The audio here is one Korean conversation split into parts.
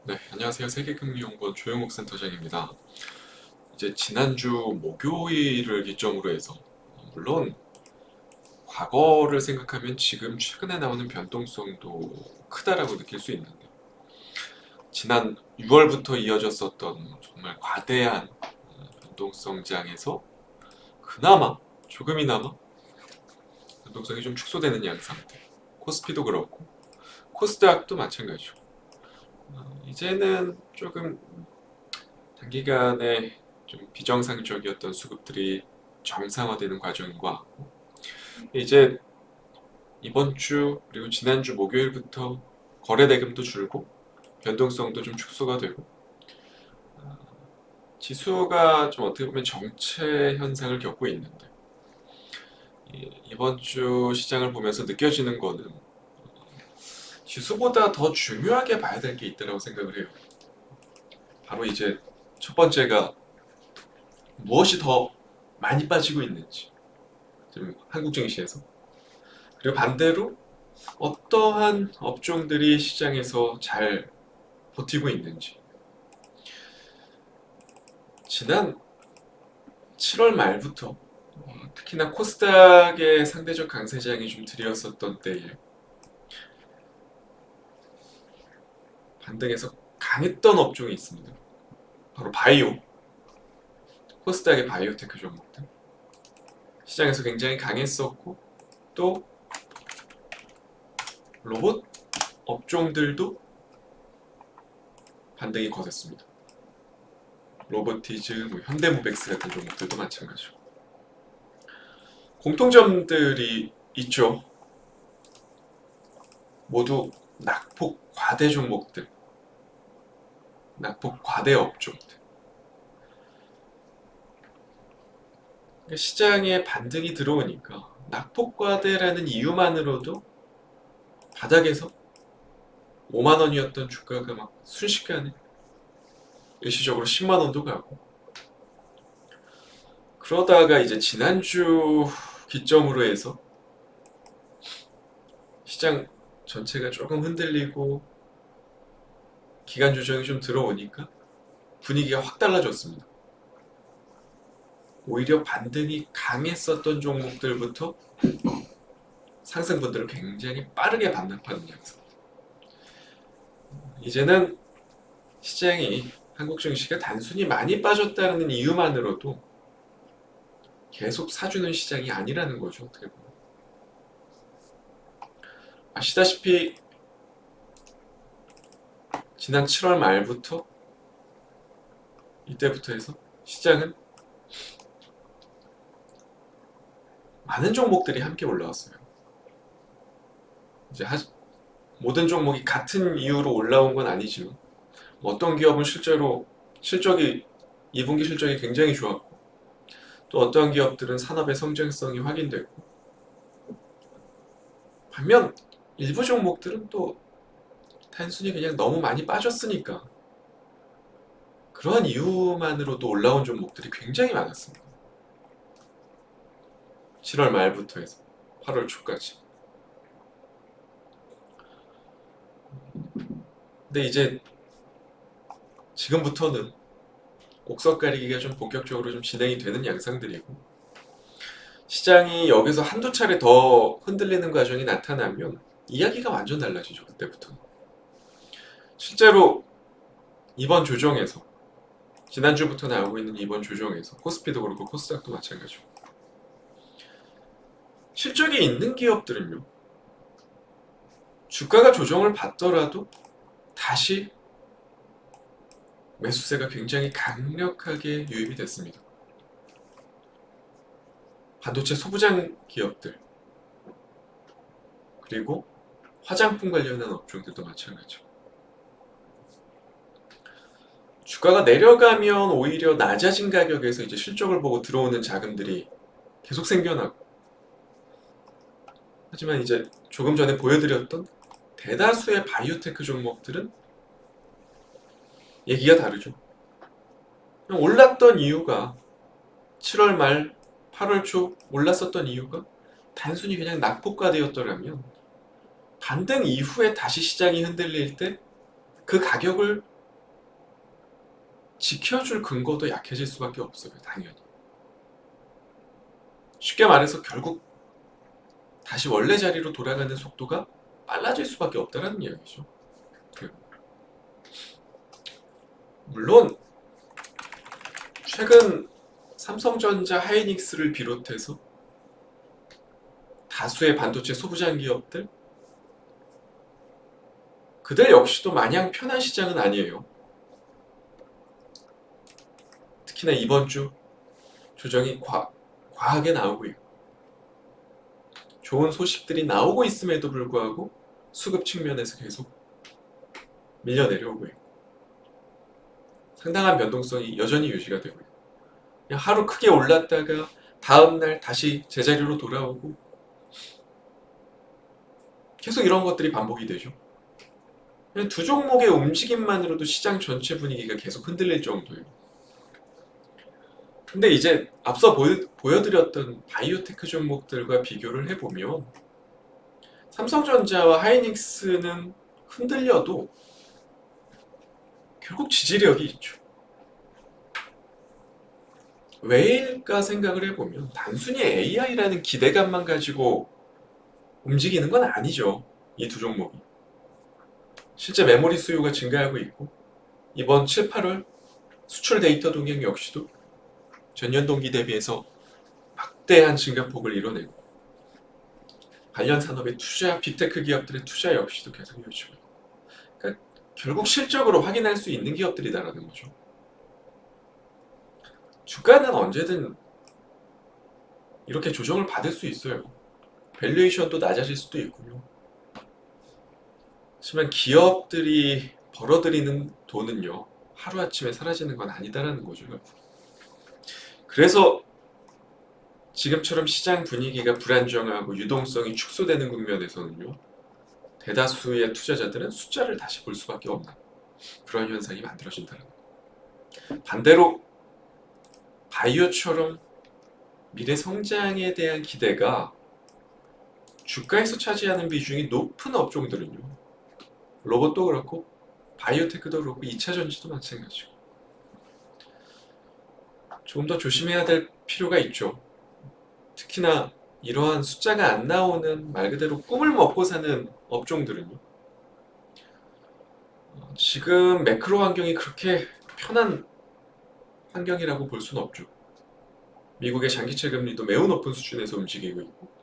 네, 안녕하세요. 세계금융연구원 조영욱 센터장입니다. 이제 지난주 목요일을 기점으로 해서 물론 과거를 생각하면 지금 최근에 나오는 변동성도 크다라고 느낄 수 있는데 지난 6월부터 이어졌었던 정말 과대한 변동성장에서 그나마 조금이나마 변동성이 좀 축소되는 양상들, 코스피도 그렇고 코스닥도 마찬가지고 이제는 조금 단기간에 좀 비정상적이었던 수급들이 정상화되는 과정인 것 같고 이제 이번 주 그리고 지난주 목요일부터 거래 대금도 줄고 변동성도 좀 축소가 되고 지수가 좀 어떻게 보면 정체 현상을 겪고 있는데 이번 주 시장을 보면서 느껴지는 거는 지수보다 더 중요하게 봐야 될 게 있다고 생각을 해요. 바로 이제 첫 번째가 무엇이 더 많이 빠지고 있는지 지금 한국 증시에서, 그리고 반대로 어떠한 업종들이 시장에서 잘 버티고 있는지. 지난 7월 말부터 특히나 코스닥의 상대적 강세장이 좀 들이었었던 때에 반등해서 강했던 업종이 있습니다. 바로 바이오, 코스닥의 바이오테크 종목들 시장에서 굉장히 강했었고, 또 로봇 업종들도 반등이 거셌습니다. 로보티즈, 현대모백스 같은 종목들도 마찬가지고 공통점들이 있죠. 모두 낙폭 과대 종목들, 낙폭 과대 업종들. 그러니까 시장에 반등이 들어오니까 낙폭 과대라는 이유만으로도 바닥에서 5만 원이었던 주가가 막 순식간에 일시적으로 10만 원도 가고, 그러다가 이제 지난주 기점으로 해서 시장 전체가 조금 흔들리고 기간 조정이 좀 들어오니까 분위기가 확 달라졌습니다. 오히려 반등이 강했었던 종목들부터 상승분들을 굉장히 빠르게 반납하는 양상. 이제는 시장이, 한국 증시가 단순히 많이 빠졌다는 이유만으로도 계속 사주는 시장이 아니라는 거죠. 어떻게 보면 아시다시피 지난 7월 말부터 이때부터 해서 시장은 많은 종목들이 함께 올라왔어요. 이제 모든 종목이 같은 이유로 올라온 건 아니지만 어떤 기업은 실제로 실적이 2분기 실적이 굉장히 좋았고, 또 어떠한 기업들은 산업의 성장성이 확인됐고, 반면 일부 종목들은 또 단순히 그냥 너무 많이 빠졌으니까 그러한 이유만으로도 올라온 종목들이 굉장히 많았습니다. 7월 말부터 해서 8월 초까지. 근데 이제 지금부터는 옥석 가리기가 좀 본격적으로 좀 진행이 되는 양상들이고, 시장이 여기서 한두 차례 더 흔들리는 과정이 나타나면 이야기가 완전 달라지죠. 그때부터. 실제로 이번 조정에서, 지난주부터 나오고 있는 이번 조정에서 코스피도 그렇고 코스닥도 마찬가지고 실적이 있는 기업들은요, 주가가 조정을 받더라도 다시 매수세가 굉장히 강력하게 유입이 됐습니다. 반도체 소부장 기업들, 그리고 화장품 관련한 업종들도 마찬가지고 주가가 내려가면 오히려 낮아진 가격에서 이제 실적을 보고 들어오는 자금들이 계속 생겨나고, 하지만 이제 조금 전에 보여드렸던 대다수의 바이오테크 종목들은 얘기가 다르죠. 그냥 올랐던 이유가 7월 말 8월 초 올랐었던 이유가 단순히 그냥 낙폭과대였더라면 반등 이후에 다시 시장이 흔들릴 때 그 가격을 지켜줄 근거도 약해질 수밖에 없어요. 당연히. 쉽게 말해서 결국 다시 원래 자리로 돌아가는 속도가 빨라질 수밖에 없다는 이야기죠. 물론 최근 삼성전자, 하이닉스를 비롯해서 다수의 반도체 소부장 기업들, 그들 역시도 마냥 편한 시장은 아니에요. 특히나 이번 주 조정이 과하게 나오고 있고, 좋은 소식들이 나오고 있음에도 불구하고 수급 측면에서 계속 밀려 내려오고 있고, 상당한 변동성이 여전히 유지가 되고 있고, 그냥 하루 크게 올랐다가 다음날 다시 제자리로 돌아오고, 계속 이런 것들이 반복이 되죠. 그냥 두 종목의 움직임만으로도 시장 전체 분위기가 계속 흔들릴 정도예요. 근데 이제 앞서 보여드렸던 바이오테크 종목들과 비교를 해보면 삼성전자와 하이닉스는 흔들려도 결국 지지력이 있죠. 왜일까 생각을 해보면 단순히 AI라는 기대감만 가지고 움직이는 건 아니죠. 이 두 종목이. 실제 메모리 수요가 증가하고 있고, 이번 7, 8월 수출 데이터 동향 역시도 전년 동기 대비해서 막대한 증가폭을 이뤄내고, 관련 산업의 투자, 빅테크 기업들의 투자 역시도 계속 이어지고, 그러니까 결국 실적으로 확인할 수 있는 기업들이다라는 거죠. 주가는 언제든 이렇게 조정을 받을 수 있어요. 밸류에이션도 낮아질 수도 있고요. 하지만 기업들이 벌어들이는 돈은요, 하루아침에 사라지는 건 아니다라는 거죠. 그래서 지금처럼 시장 분위기가 불안정하고 유동성이 축소되는 국면에서는요, 대다수의 투자자들은 숫자를 다시 볼 수밖에 없는 그런 현상이 만들어진다는 거예요. 반대로 바이오처럼 미래 성장에 대한 기대가 주가에서 차지하는 비중이 높은 업종들은요, 로봇도 그렇고 바이오테크도 그렇고 2차 전지도 마찬가지고 조금 더 조심해야 될 필요가 있죠. 특히나 이러한 숫자가 안 나오는 말 그대로 꿈을 먹고 사는 업종들은요, 지금 매크로 환경이 그렇게 편한 환경이라고 볼 수는 없죠. 미국의 장기채 금리도 매우 높은 수준에서 움직이고 있고,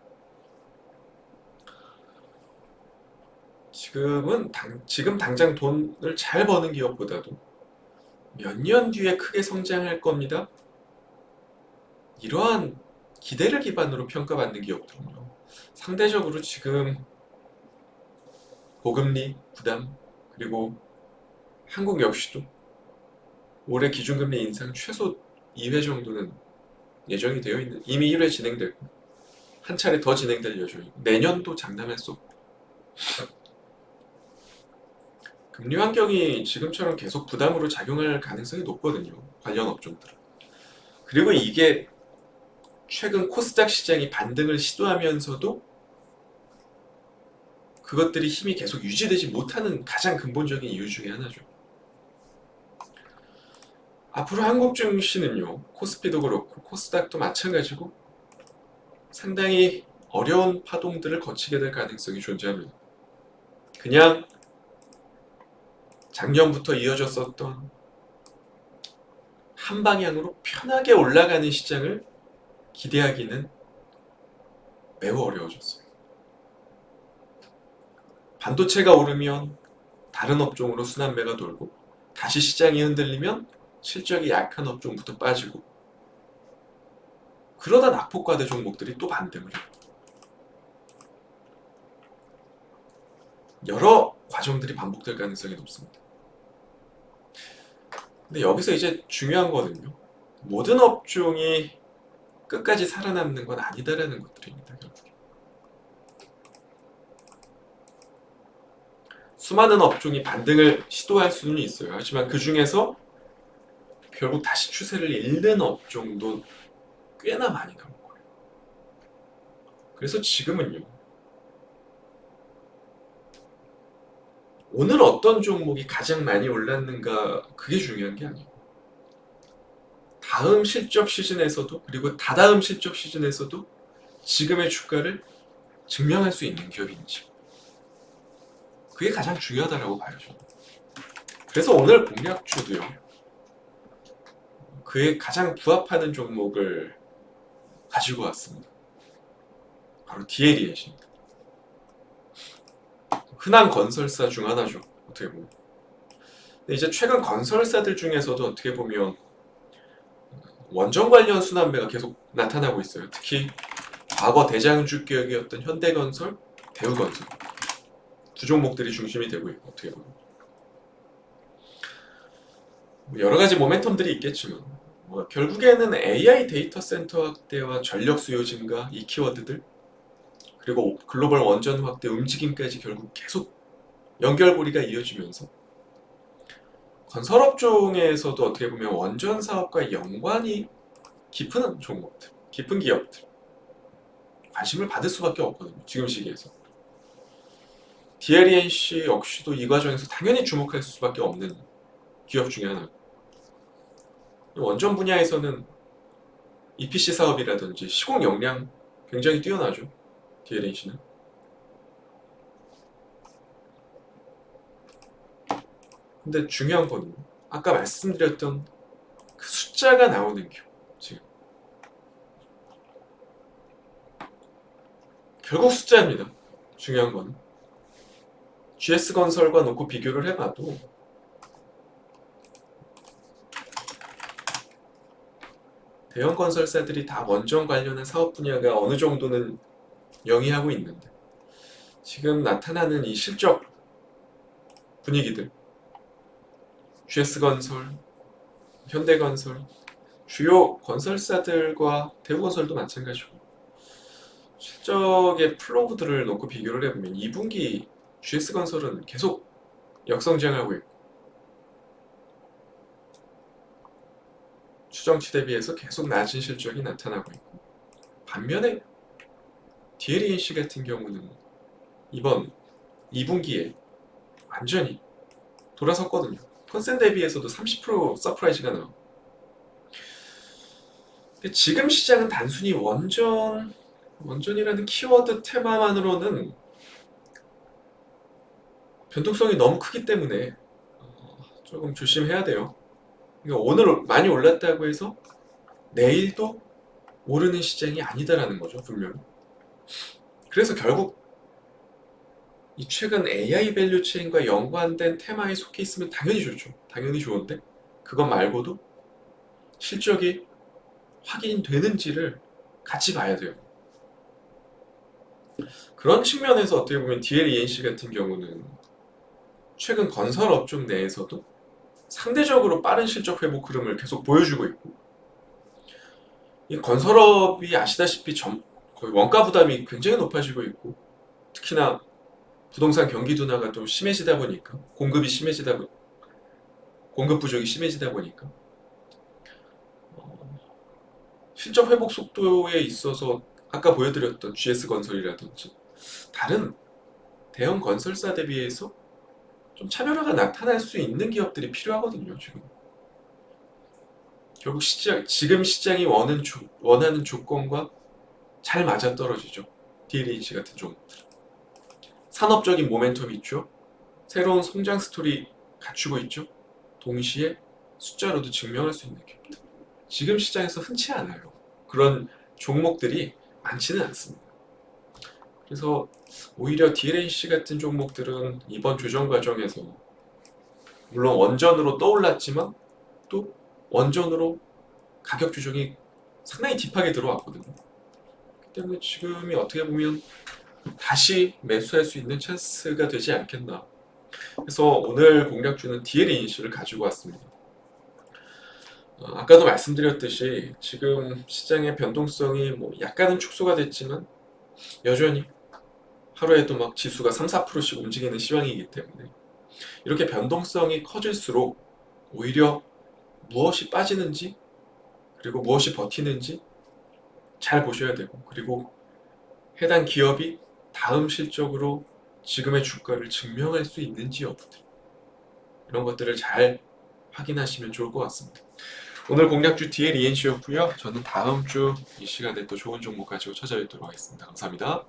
지금 당장 돈을 잘 버는 기업보다도 몇 년 뒤에 크게 성장할 겁니다, 이러한 기대를 기반으로 평가받는 기업들은요, 상대적으로 지금 고금리 부담, 그리고 한국 역시도 올해 기준금리 인상 최소 2회 정도는 예정이 되어 있는, 이미 1회 진행됐고 한 차례 더 진행될 예정이고, 내년도 장담할 수 없고, 금리 환경이 지금처럼 계속 부담으로 작용할 가능성이 높거든요, 관련 업종들은. 그리고 이게 최근 코스닥 시장이 반등을 시도하면서도 그것들이 힘이 계속 유지되지 못하는 가장 근본적인 이유 중에 하나죠. 앞으로 한국 증시는요, 코스피도 그렇고 코스닥도 마찬가지고 상당히 어려운 파동들을 거치게 될 가능성이 존재합니다. 그냥 작년부터 이어졌었던 한 방향으로 편하게 올라가는 시장을 기대하기는 매우 어려워졌어요. 반도체가 오르면 다른 업종으로 순환매가 돌고, 다시 시장이 흔들리면 실적이 약한 업종부터 빠지고, 그러다 낙폭과대 종목들이 또 반등을 해요. 여러 과정들이 반복될 가능성이 높습니다. 근데 여기서 이제 중요한 거는요, 모든 업종이 끝까지 살아남는 건 아니다라는 것들입니다. 결국에. 수많은 업종이 반등을 시도할 수는 있어요. 하지만 그 중에서 결국 다시 추세를 잃는 업종도 꽤나 많이 나올 거예요. 그래서 지금은요, 오늘 어떤 종목이 가장 많이 올랐는가, 그게 중요한 게 아니에요. 다음 실적 시즌에서도 그리고 다다음 실적 시즌에서도 지금의 주가를 증명할 수 있는 기업인지, 그게 가장 중요하다고 봐요. 저는. 그래서 오늘 공략주도요, 그에 가장 부합하는 종목을 가지고 왔습니다. 바로 DLENC입니다. 흔한 건설사 중 하나죠, 어떻게 보면. 근데 이제 최근 건설사들 중에서도 어떻게 보면 원전 관련 순환매가 계속 나타나고 있어요. 특히 과거 대장주 기업이었던 현대건설, 대우건설 두 종목들이 중심이 되고 있고, 어떻게 보면 여러 가지 모멘텀들이 있겠지만 결국에는 AI 데이터 센터 확대와 전력 수요 증가, 이 키워드들, 그리고 글로벌 원전 확대 움직임까지 결국 계속 연결고리가 이어지면서 건설업종에서도 어떻게 보면 원전 사업과 연관이 깊은 종목들, 깊은 기업들 관심을 받을 수밖에 없거든요. 지금 시기에서. DLENC 역시도 이 과정에서 당연히 주목할 수밖에 없는 기업 중에 하나. 원전 분야에서는 EPC 사업이라든지 시공 역량 굉장히 뛰어나죠. DLENC는. 근데 중요한 건 아까 말씀드렸던 그 숫자가 나오는 기업. 지금 결국 숫자입니다. 중요한 거는 GS건설과 놓고 비교를 해봐도 대형 건설사들이 다 원전 관련한 사업 분야가 어느 정도는 영위하고 있는데, 지금 나타나는 이 실적 분위기들, GS건설, 현대건설, 주요 건설사들과 대우건설도 마찬가지고 실적의 플로우들을 놓고 비교를 해보면 2분기 GS건설은 계속 역성장하고 있고 추정치 대비해서 계속 낮은 실적이 나타나고 있고, 반면에 DLENC 같은 경우는 이번 2분기에 완전히 돌아섰거든요. 컨센 대비해서도 30% 서프라이즈가 나오고. 지금 시장은 단순히 원전이라는 키워드 테마만으로는 변동성이 너무 크기 때문에 조금 조심해야 돼요. 그러니까 오늘 많이 올랐다고 해서 내일도 오르는 시장이 아니다라는 거죠, 분명히. 그래서 결국 이 최근 AI 밸류 체인과 연관된 테마에 속해 있으면 당연히 좋죠. 당연히 좋은데 그것 말고도 실적이 확인되는지를 같이 봐야 돼요. 그런 측면에서 어떻게 보면 DLENC 같은 경우는 최근 건설 업종 내에서도 상대적으로 빠른 실적 회복 흐름을 계속 보여주고 있고, 이 건설업이 아시다시피 거의 원가 부담이 굉장히 높아지고 있고, 특히나 부동산 경기 둔화가 또 심해지다 보니까 공급 부족이 심해지다 보니까 실적 회복 속도에 있어서 아까 보여드렸던 GS건설이라든지 다른 대형 건설사 대비해서 좀 차별화가 나타날 수 있는 기업들이 필요하거든요. 결국 지금 시장이 원하는 조건과 잘 맞아떨어지죠. DLH 같은 종목들. 산업적인 모멘텀이 있죠. 새로운 성장 스토리 갖추고 있죠. 동시에 숫자로도 증명할 수 있는 기업들. 지금 시장에서 흔치 않아요. 그런 종목들이 많지는 않습니다. 그래서 오히려 DLH 같은 종목들은 이번 조정 과정에서 물론 원전으로 떠올랐지만 또 원전으로 가격 조정이 상당히 딥하게 들어왔거든요. 그렇기 때문에 지금이 어떻게 보면 다시 매수할 수 있는 찬스가 되지 않겠나. 그래서 오늘 공략주는 DLENC를 가지고 왔습니다. 아까도 말씀드렸듯이 지금 시장의 변동성이 약간은 축소가 됐지만 여전히 하루에도 막 지수가 3~4%씩 움직이는 시황이기 때문에 이렇게 변동성이 커질수록 오히려 무엇이 빠지는지 그리고 무엇이 버티는지 잘 보셔야 되고, 그리고 해당 기업이 다음 실적으로 지금의 주가를 증명할 수 있는지 여부들, 이런 것들을 잘 확인하시면 좋을 것 같습니다. 오늘 공략주 DLENC였고요. 저는 다음 주 이 시간에 또 좋은 종목 가지고 찾아뵙도록 하겠습니다. 감사합니다.